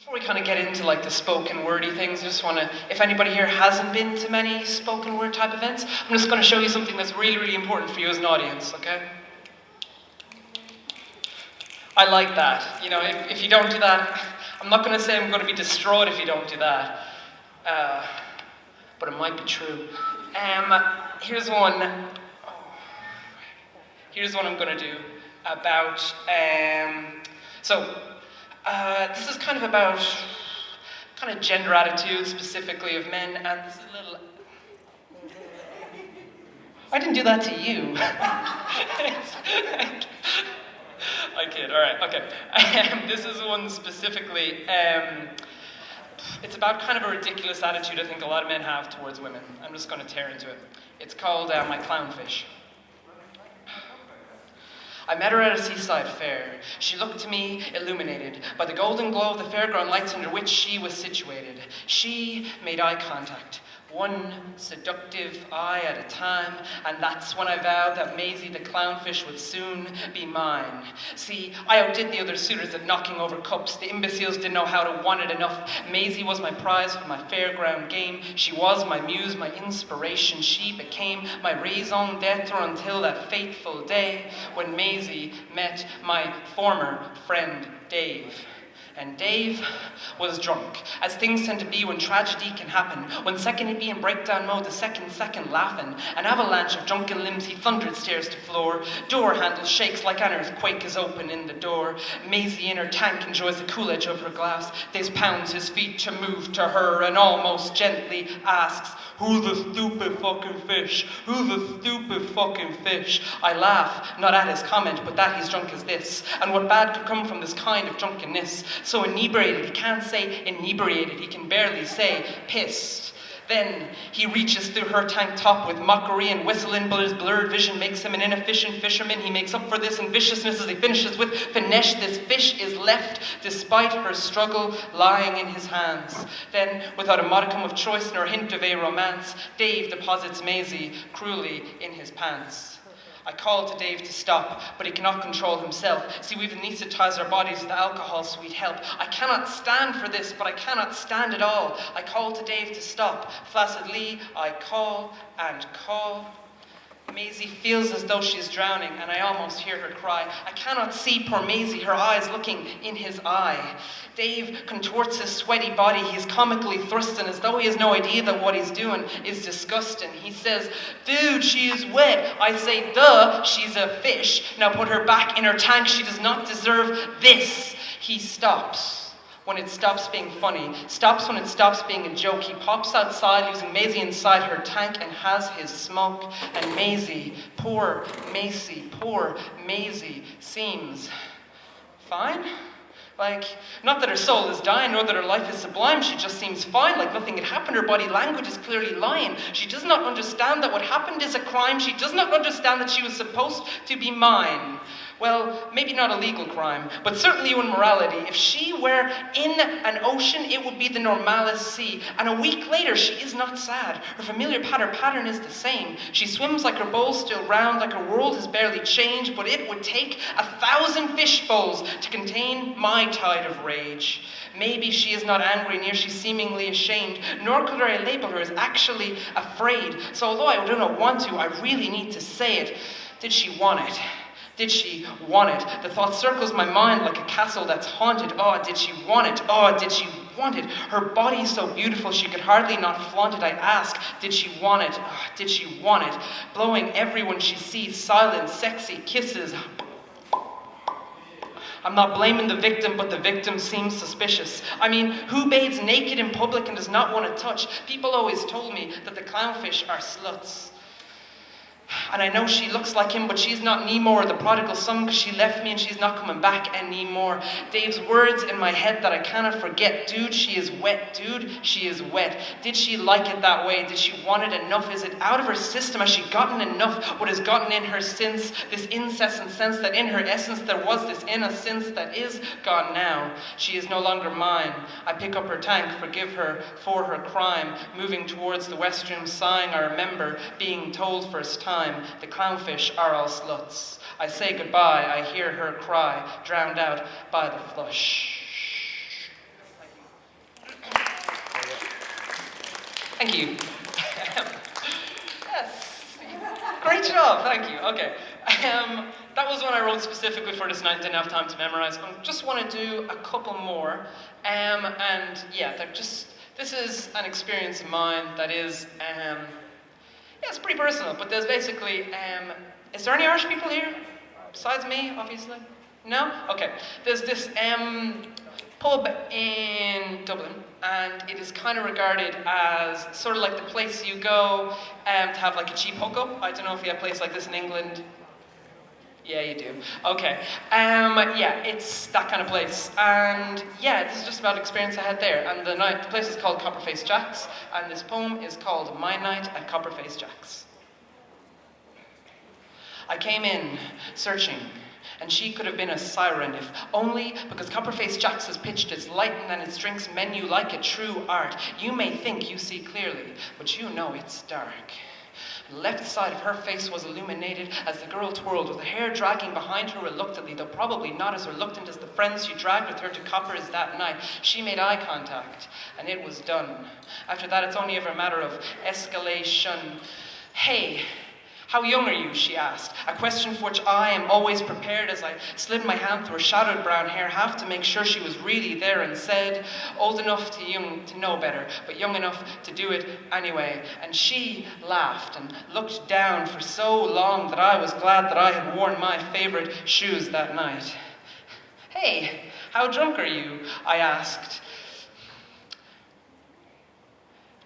Before we kind of get into like the spoken wordy things, I just want to, if anybody here hasn't been to many spoken word type events, I'm just going to show you something that's really, really important for you as an audience, okay? I like that. You know, if you don't do that, I'm not going to say I'm going to be distraught if you don't do that. But it might be true. Here's one I'm going to do about, this is kind of about kind of gender attitudes, specifically of men, and this is a little... I didn't do that to you. I kid, alright, okay. This is one specifically, it's about kind of a ridiculous attitude I think a lot of men have towards women. I'm just going to tear into it. It's called My Clownfish. I met her at a seaside fair. She looked to me illuminated by the golden glow of the fairground lights under which she was situated. She made eye contact, one seductive eye at a time, and that's when I vowed that Maisie the clownfish would soon be mine. See, I outdid the other suitors at knocking over cups. The imbeciles didn't know how to want it enough. Maisie was my prize for my fairground game. She was my muse, my inspiration. She became my raison d'etre until that fateful day when Maisie met my former friend Dave. And Dave was drunk, as things tend to be when tragedy can happen. When second he'd be in breakdown mode, the second laughing. An avalanche of drunken limbs, he thundered stairs to floor. Door handle shakes like an earthquake is open in the door. Maisie in her tank enjoys the cool edge of her glass. Daze pounds his feet to move to her and almost gently asks, "Who the stupid fucking fish? Who the stupid fucking fish?" I laugh, not at his comment, but that he's drunk as this. And what bad could come from this kind of drunkenness? So inebriated, he can't say inebriated, he can barely say pissed. Then he reaches through her tank top with mockery and whistling, but his blurred vision makes him an inefficient fisherman. He makes up for this in viciousness as he finishes with finesse. This fish is left, despite her struggle, lying in his hands. Then, without a modicum of choice nor a hint of a romance, Dave deposits Maisie cruelly in his pants. I call to Dave to stop, but he cannot control himself. See, we've anesthetized our bodies with alcohol, sweet help. I cannot stand for this, but I cannot stand it all. I call to Dave to stop. Flaccidly, I call and call. Maisie feels as though she is drowning, and I almost hear her cry. I cannot see poor Maisie, her eyes looking in his eye. Dave contorts his sweaty body. He is comically thrusting as though he has no idea that what he's doing is disgusting. He says, "Dude, she is wet." I say, "Duh, she's a fish. Now put her back in her tank. She does not deserve this." He stops. When it stops being funny, stops when it stops being a joke. He pops outside, using Maisie inside her tank, and has his smoke. And Maisie, poor Maisie, seems fine. Like, not that her soul is dying, nor that her life is sublime. She just seems fine, like nothing had happened. Her body language is clearly lying. She does not understand that what happened is a crime. She does not understand that she was supposed to be mine. Well, maybe not a legal crime, but certainly in morality. If she were in an ocean, it would be the normalis sea. And a week later, she is not sad. Her familiar pattern is the same. She swims like her bowl's still round, like her world has barely changed, but it would take 1,000 fish bowls to contain my tide of rage. Maybe she is not angry, near she's seemingly ashamed, nor could I label her as actually afraid. So although I do not want to, I really need to say it. Did she want it? Did she want it? The thought circles my mind like a castle that's haunted. Oh, did she want it? Oh, did she want it? Her body so beautiful she could hardly not flaunt it. I ask, did she want it? Oh, did she want it? Blowing everyone she sees, silent, sexy kisses. I'm not blaming the victim, but the victim seems suspicious. I mean, who bathes naked in public and does not want to touch? People always told me that the clownfish are sluts. And I know she looks like him, but she's not Nemo or the prodigal son, because she left me and she's not coming back anymore. Dave's words in my head that I cannot forget. Dude, she is wet. Dude, she is wet. Did she like it that way? Did she want it enough? Is it out of her system? Has she gotten enough? What has gotten in her since? This incessant sense that in her essence there was this innocence that is gone now. She is no longer mine. I pick up her tank, forgive her for her crime. Moving towards the West Room, sighing, I remember being told first time, the clownfish are all sluts. I say goodbye, I hear her cry, drowned out by the flush. Thank you. Thank you. Yes. Great job, thank you. Okay. That was one I wrote specifically for this night, didn't have time to memorize. I just want to do a couple more. And yeah, this is an experience of mine that is, yeah, it's pretty personal, but there's basically, is there any Irish people here? Besides me, obviously? No? Okay. There's this pub in Dublin, and it is kind of regarded as sort of like the place you go to have like a cheap hookup. I don't know if you have a place like this in England. Yeah, you do. Okay. Yeah, it's that kind of place. And yeah, this is just about the experience I had there. And the place is called Copperface Jack's, and this poem is called My Night at Copperface Jack's. I came in searching, and she could have been a siren if only because Copperface Jack's has pitched its lighten and its drinks menu like a true art. You may think you see clearly, but you know it's dark. The left side of her face was illuminated as the girl twirled, with the hair dragging behind her reluctantly, though probably not as reluctant as the friends she dragged with her to Copper's that night. She made eye contact, and it was done. After that, it's only ever a matter of escalation. Hey, how young are you? She asked, a question for which I am always prepared as I slid my hand through her shadowed brown hair, half to make sure she was really there, and said, old enough to know better, but young enough to do it anyway. And she laughed and looked down for so long that I was glad that I had worn my favorite shoes that night. Hey, how drunk are you? I asked.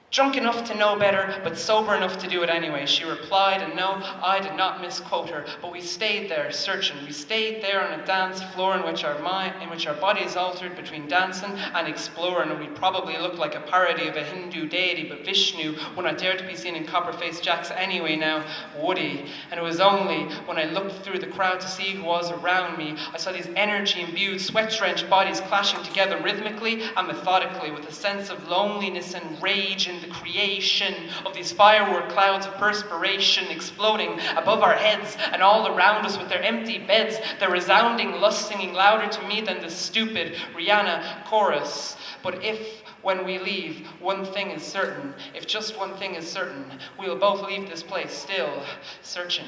Drunk enough to know better, but sober enough to do it anyway, she replied, and no, I did not misquote her, but we stayed there, searching. We stayed there on a dance floor in which our bodies altered between dancing and exploring, and we probably looked like a parody of a Hindu deity, but Vishnu would not dare to be seen in Copperface Jack's anyway now, would he? And it was only when I looked through the crowd to see who was around me, I saw these energy-imbued, sweat-drenched bodies clashing together rhythmically and methodically, with a sense of loneliness and rage in the creation of these firework clouds of perspiration exploding above our heads and all around us with their empty beds, their resounding lust singing louder to me than the stupid Rihanna chorus. But if, when we leave, one thing is certain, if just one thing is certain, we will both leave this place still searching.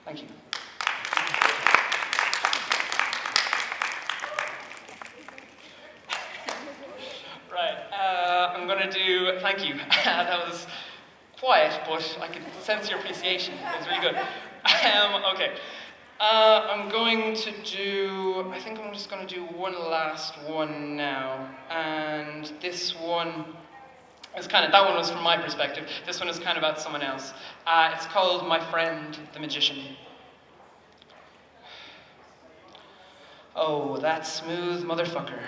Thank you. I'm going to do, thank you, that was quiet, but I could sense your appreciation, it was really good. Okay, I'm going to do, I think I'm just going to do one last one now, and this one is kind of, that one was from my perspective, this one is kind of about someone else. It's called My Friend the Magician. Oh, that smooth motherfucker.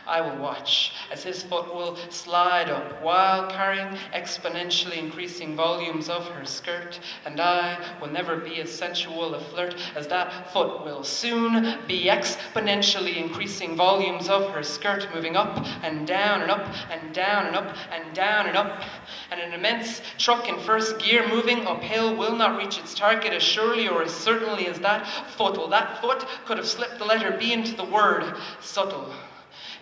I will watch as his foot will slide up while carrying exponentially increasing volumes of her skirt, and I will never be as sensual a flirt as that foot will soon be exponentially increasing volumes of her skirt, moving up and down and up and down and up and down and up, and an immense truck in first gear moving uphill will not reach its target as surely or as certainly as that foot. Well, that foot could have slipped the letter B into the word subtle.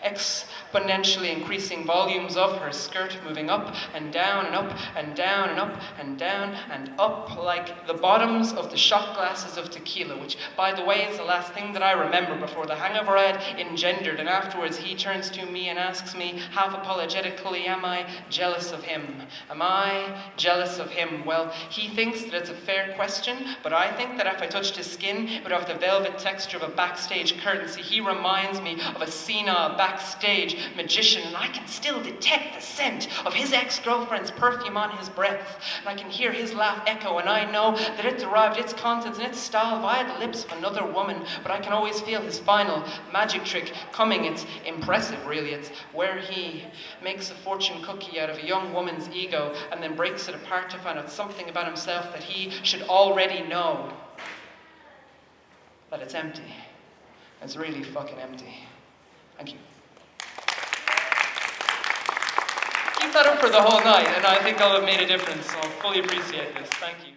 Exponentially increasing volumes of her skirt, moving up and down and up and down and up and down and up like the bottoms of the shot glasses of tequila, which, by the way, is the last thing that I remember before the hangover I had engendered. And afterwards he turns to me and asks me, half apologetically, am I jealous of him? Am I jealous of him? Well, he thinks that it's a fair question, but I think that if I touched his skin, it would have the velvet texture of a backstage curtain. See, he reminds me of a senile backstage magician, and I can still detect the scent of his ex-girlfriend's perfume on his breath, and I can hear his laugh echo, and I know that it derived its contents and its style via the lips of another woman, but I can always feel his final magic trick coming. It's impressive, really. It's where he makes a fortune cookie out of a young woman's ego and then breaks it apart to find out something about himself that he should already know. That it's empty. It's really fucking empty. Thank you. Keep that up for the whole night, and I think I'll have made a difference. I'll fully appreciate this. Thank you.